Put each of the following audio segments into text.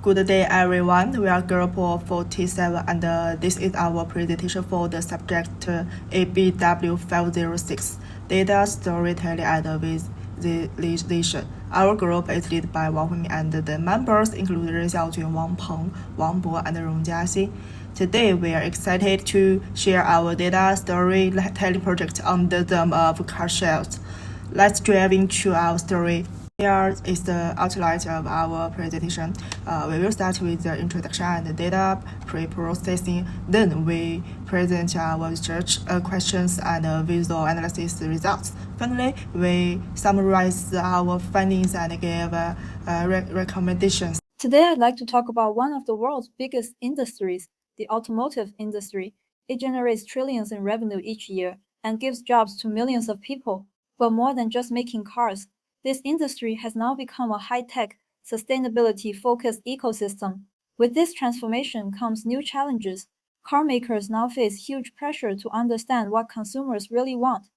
Good day, everyone. We are Group 47, and this is our presentation for the subject ABW506, Data Storytelling and Visualization. Our group is led by Wang Huimin, and the members include Ren Xiaojun, Wang Peng, Wang Bo, and Rong Jiaxin. Today, we are excited to share our data storytelling project on the theme of car sales. Let's dive into our story. Here is the outline of our presentation. We will start with the introduction and data pre-processing. Then we present our research questions and visual analysis results. Finally, we summarize our findings and give recommendations. Today, I'd like to talk about one of the world's biggest industries, the automotive industry. It generates trillions in revenue each year and gives jobs to millions of people. But more than just making cars, this industry has now become a high-tech, sustainability-focused ecosystem. With this transformation comes new challenges. Car makers now face huge pressure to understand what consumers really want,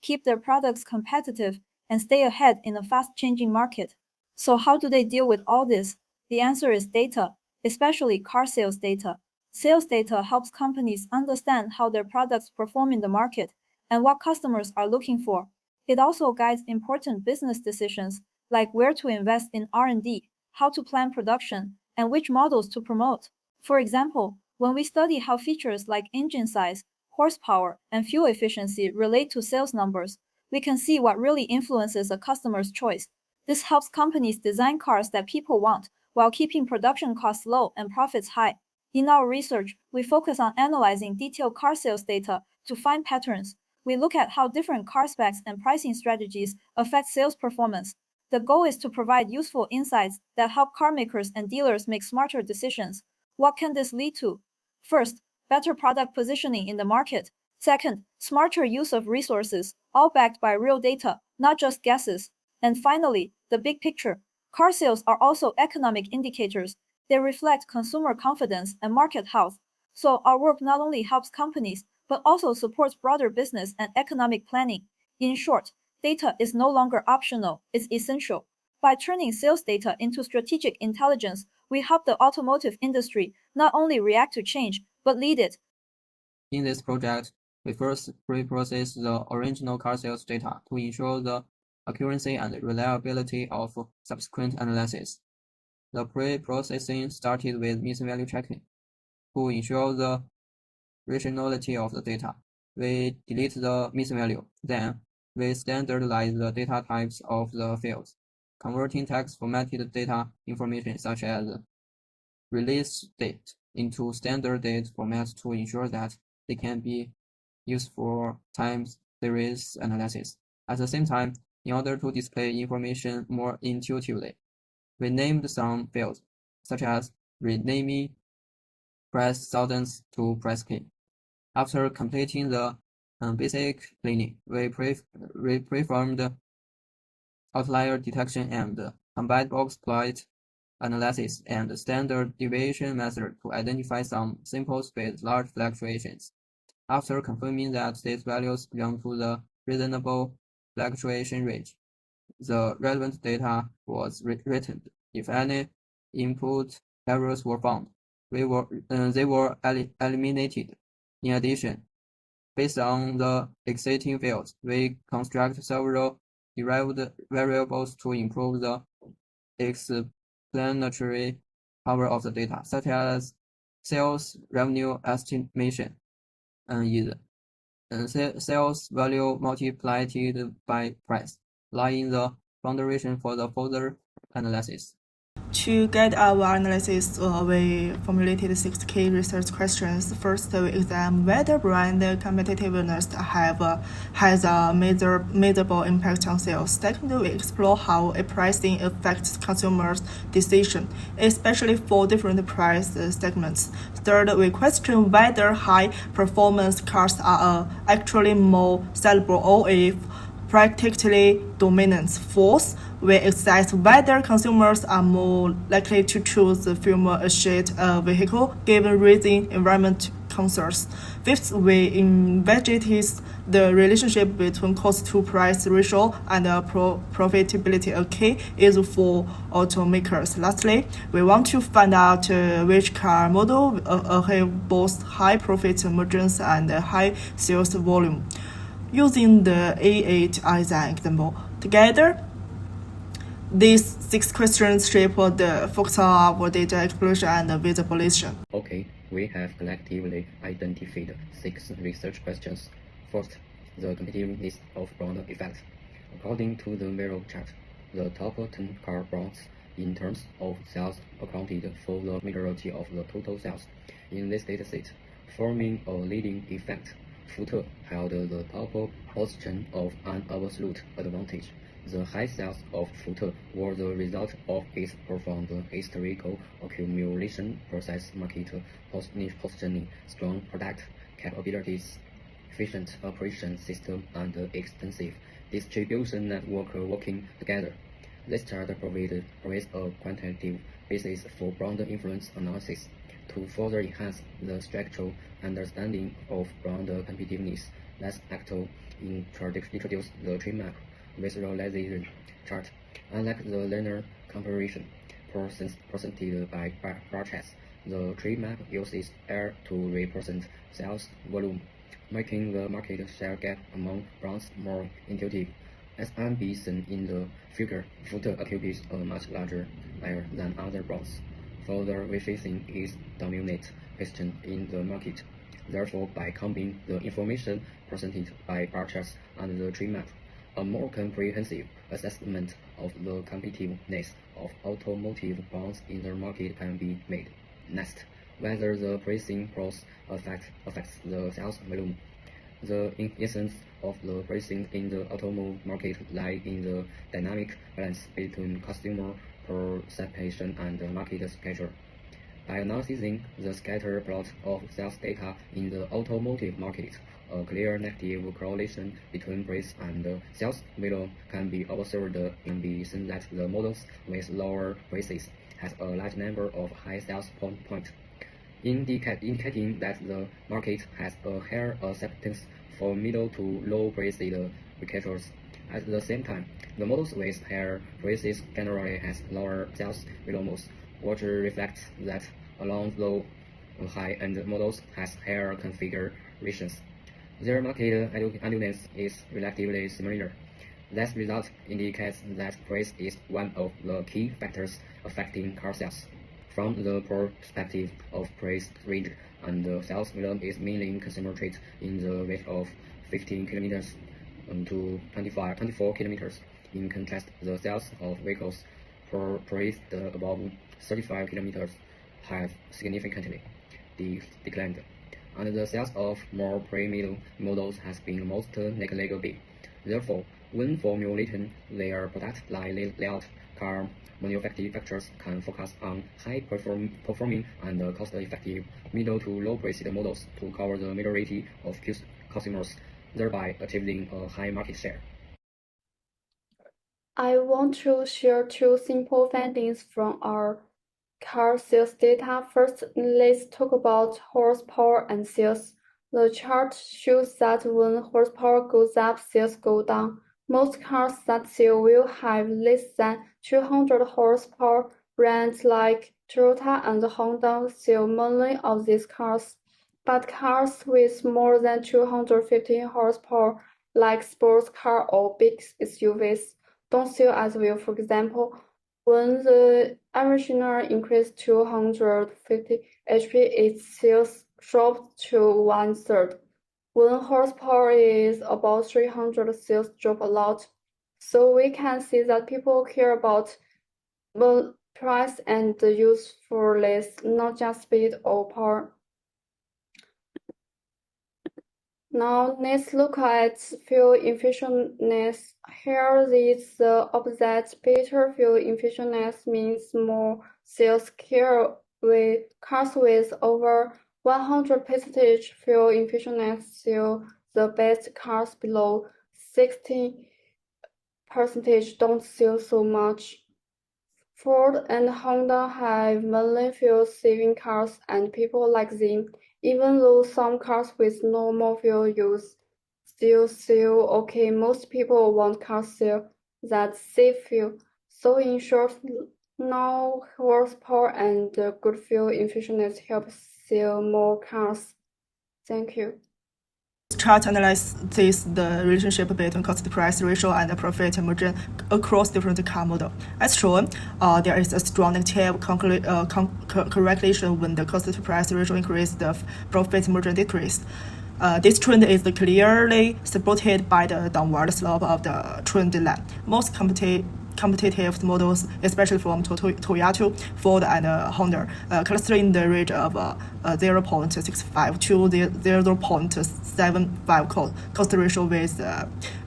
keep their products competitive, and stay ahead in a fast-changing market. So how do they deal with all this? The answer is data, especially car sales data. Sales data helps companies understand how their products perform in the market and what customers are looking for. It also guides important business decisions, like where to invest in R&D, how to plan production, and which models to promote. For example, when we study how features like engine size, horsepower, and fuel efficiency relate to sales numbers, we can see what really influences a customer's choice. This helps companies design cars that people want, while keeping production costs low and profits high. In our research, we focus on analyzing detailed car sales data to find patterns. We look at how different car specs and pricing strategies affect sales performance. The goal is to provide useful insights that help car makers and dealers make smarter decisions. What can this lead to? First, better product positioning in the market. Second, smarter use of resources, all backed by real data, not just guesses. And finally, the big picture. Car sales are also economic indicators. They reflect consumer confidence and market health. So our work not only helps companies, but also supports broader business and economic planning. In short, data is no longer optional, it's essential. By turning sales data into strategic intelligence, we help the automotive industry not only react to change, but lead it. In this project, we first pre-process the original car sales data to ensure the accuracy and reliability of subsequent analysis. The pre-processing started with missing value checking. To ensure the rationality of the data, we delete the missing value. Then, we standardize the data types of the fields, converting text formatted data information such as release date into standard date formats to ensure that they can be used for time series analysis. At the same time, in order to display information more intuitively, we named some fields, such as renaming press thousands to press key. After completing the basic cleaning, we performed outlier detection and combined box plot analysis and standard deviation method to identify some samples with large fluctuations. After confirming that these values belong to the reasonable fluctuation range, the relevant data was written. If any input errors were found, they were eliminated. In addition, based on the existing fields, we construct several derived variables to improve the explanatory power of the data, such as sales revenue estimation is sales value multiplied by price, lying the foundation for the further analysis. To guide our analysis, we formulated 6 key research questions. First, we examine whether brand competitiveness has a measurable impact on sales. Second, we explore how pricing affects consumers' decision, especially for different price segments. Third, we question whether high-performance cars are actually more sellable or if practically dominant. Fourth, we assess whether consumers are more likely to choose a fuel-efficient vehicle given rising environmental concerns. Fifth, we investigate the relationship between cost to price ratio and profitability. A key is for automakers. Lastly, we want to find out which car model have both high profit margins and high sales volume. Using the A8 as an example, together, these 6 questions shape the focus of our data exploration and visualization. Okay, we have collectively identified 6 research questions. First, the competitiveness of brand effect. According to the Vero chart, the top 10 car brands in terms of sales accounted for the majority of the total sales. In this dataset, forming a leading effect, Futte held the top position of an absolute advantage. The high sales of Futte were the result of its profound historical accumulation process, market positioning, strong product capabilities, efficient operation system, and extensive distribution network working together. This chart provides a quantitative basis for brand influence analysis. To further enhance the structural understanding of brand competitiveness, let's actually introduce the tree map visualization chart. Unlike the linear comparison presented by bar charts, the tree map uses R to represent sales volume, making the market share gap among brands more intuitive. As can be seen in the figure, Futte occupies a much larger area than other brands. Further refacing is dominant position in the market. Therefore, by combining the information presented by bar charts and the tree map, a more comprehensive assessment of the competitiveness of automotive brands in the market can be made. Next, whether the pricing process affects the sales volume. The essence of the pricing in the automobile market lies in the dynamic balance between customer perception and the market schedule. By analyzing the scatter plot of sales data in the automotive market, a clear negative correlation between price and sales volume can be observed. It can be seen that the models with lower prices has a large number of high sales points, indicating that the market has a higher acceptance for middle to low priced vehicles. At the same time, the models with higher prices generally has lower sales volumes, which reflects that along low high-end models has higher configurations. Their market attitude is relatively similar. This result indicates that price is one of the key factors affecting car sales. From the perspective of price range, and the sales volume is mainly concentrated in the range of 15 kilometers to 24 kilometers. In contrast, the sales of vehicles priced above 35 kilometers have significantly declined, and the sales of more premium models has been most negligible. Therefore, when formulating their product layout, car manufacturers can focus on high-performing and cost-effective middle to low-priced models to cover the majority of customers, thereby achieving a high market share. I want to share 2 simple findings from our car sales data. First, let's talk about horsepower and sales. The chart shows that when horsepower goes up, sales go down. Most cars that sell will have less than 200 horsepower. Brands like Toyota and Honda sell many of these cars. But cars with more than 250 horsepower, like sports cars or big SUVs, don't sell as well. For example, when the original increased to 150 HP, its sales dropped to 1/3. When horsepower is about 300, sales drop a lot. So we can see that people care about the price and the usefulness, not just speed or power. Now let's look at fuel efficiency. Here is the opposite. Better fuel efficiency means more sales. Cars with over 100% fuel efficiency sell the best. Cars below 60% don't sell so much. Ford and Honda have many fuel-saving cars, and people like them. Even though some cars with normal fuel use still sell okay, most people want cars that save fuel. So in short, low horsepower and good fuel efficiency help sell more cars. Thank you. This chart analyzes the relationship between cost-price ratio and profit margin across different car models. As shown, there is a strong negative correlation when the cost-price ratio increases, the profit margin decreases. This trend is clearly supported by the downward slope of the trend line. Most competitive models, especially from Toyota, Ford, and Honda, cluster in the range of 0.65 to 0.75 cost ratio with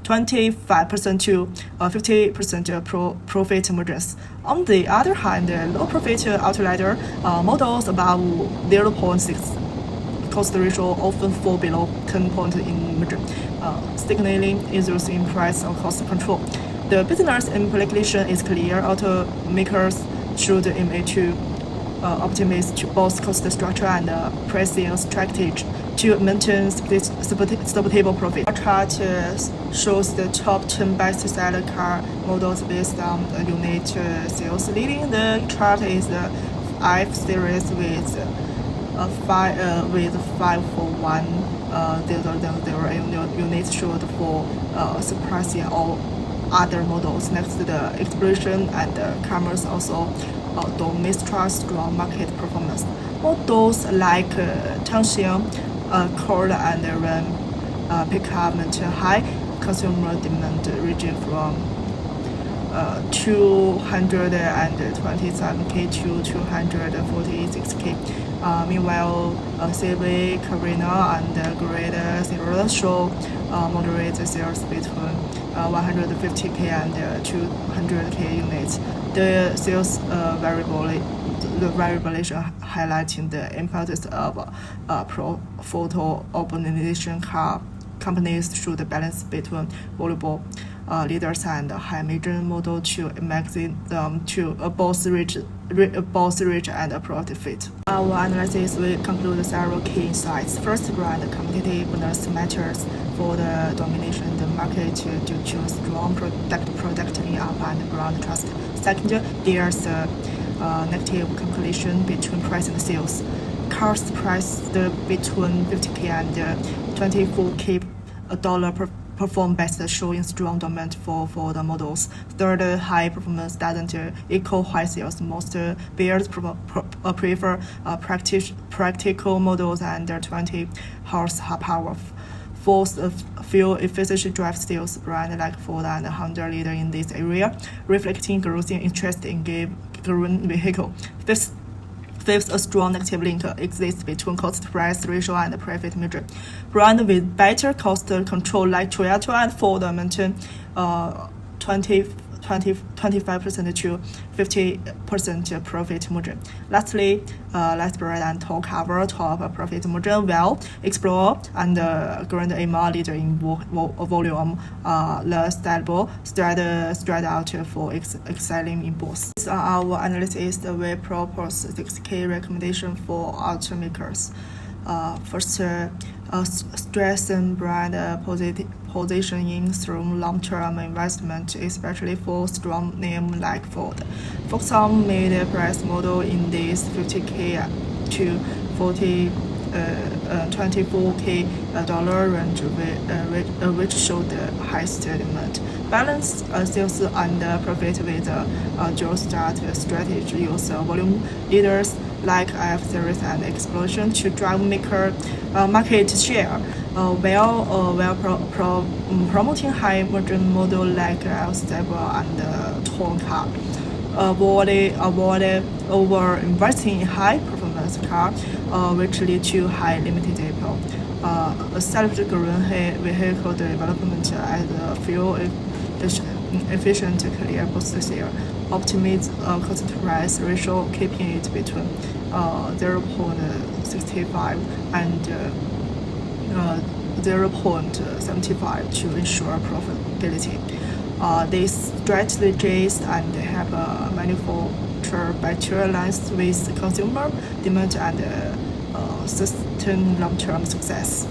25% to 50% profit margins. On the other hand, low profit outlier models above 0.6 cost ratio often fall below 10 points in margin, signaling issues in price or cost control. The business implication is clear. Automakers should aim to optimize both cost structure and pricing strategy to maintain stable profit. Our chart shows the top 10 best-seller car models based on unit sales. Leading the chart is the F series with 541 units short for surpassing all other models. Next, the Exploration and Camrys also demonstrate strong market performance. Models like Changxing, Accord, and Ram pickup maintain high consumer demand, ranging from 227K to 246K. Meanwhile, Civic, Carino, and Great Zero show moderate sales between 150K and 200K units. The sales variability highlighting the importance of photo optimization. Car companies should balance between volume leaders and high margin model to make them to both rich and profit. Our analysis will conclude several key insights. First, brand competitiveness matters for the domination in the market due to strong product lineup and brand trust. Second, there's a negative correlation between price and sales. Cars priced between 50K and 24K dollar perform best, showing strong demand for the models. Third, high performance doesn't equal high sales. Most buyers prefer practical models under 20 horsepower. Fourth, fuel efficiency drives sales. Brands like Ford and Honda leader in this area, reflecting growing interest in green vehicle. Fifth, a strong negative link exists between cost-price ratio and profit margin. Brands with better cost control like Toyota and Ford maintain 25% to 50% profit margin. Lastly, let's break and talk our top profit margin well. Explore and Grand Am leader in volume, less stable, spread out for excelling in both. Based on our analysis, we propose 6 key recommendations for automakers. First, strengthen brand positioning through long-term investment, especially for strong names like Ford. Focus on mid-price model in this 50K to 24K dollar range, which show the highest demand. Balance sales and profit with a dual start strategy. Use volume leaders like F series and Explosion to drive market share, while promoting high margin model like L-Stable and Tonka. Avoid over investing in high performance car, which lead to high limited depot. Accelerate green vehicle development as a fuel efficient career boost sale. Optimize cost-price ratio, keeping it between 0.65 and 0.75 to ensure profitability. These strategies and have manufactured better aligns with consumer demand and certain long-term success.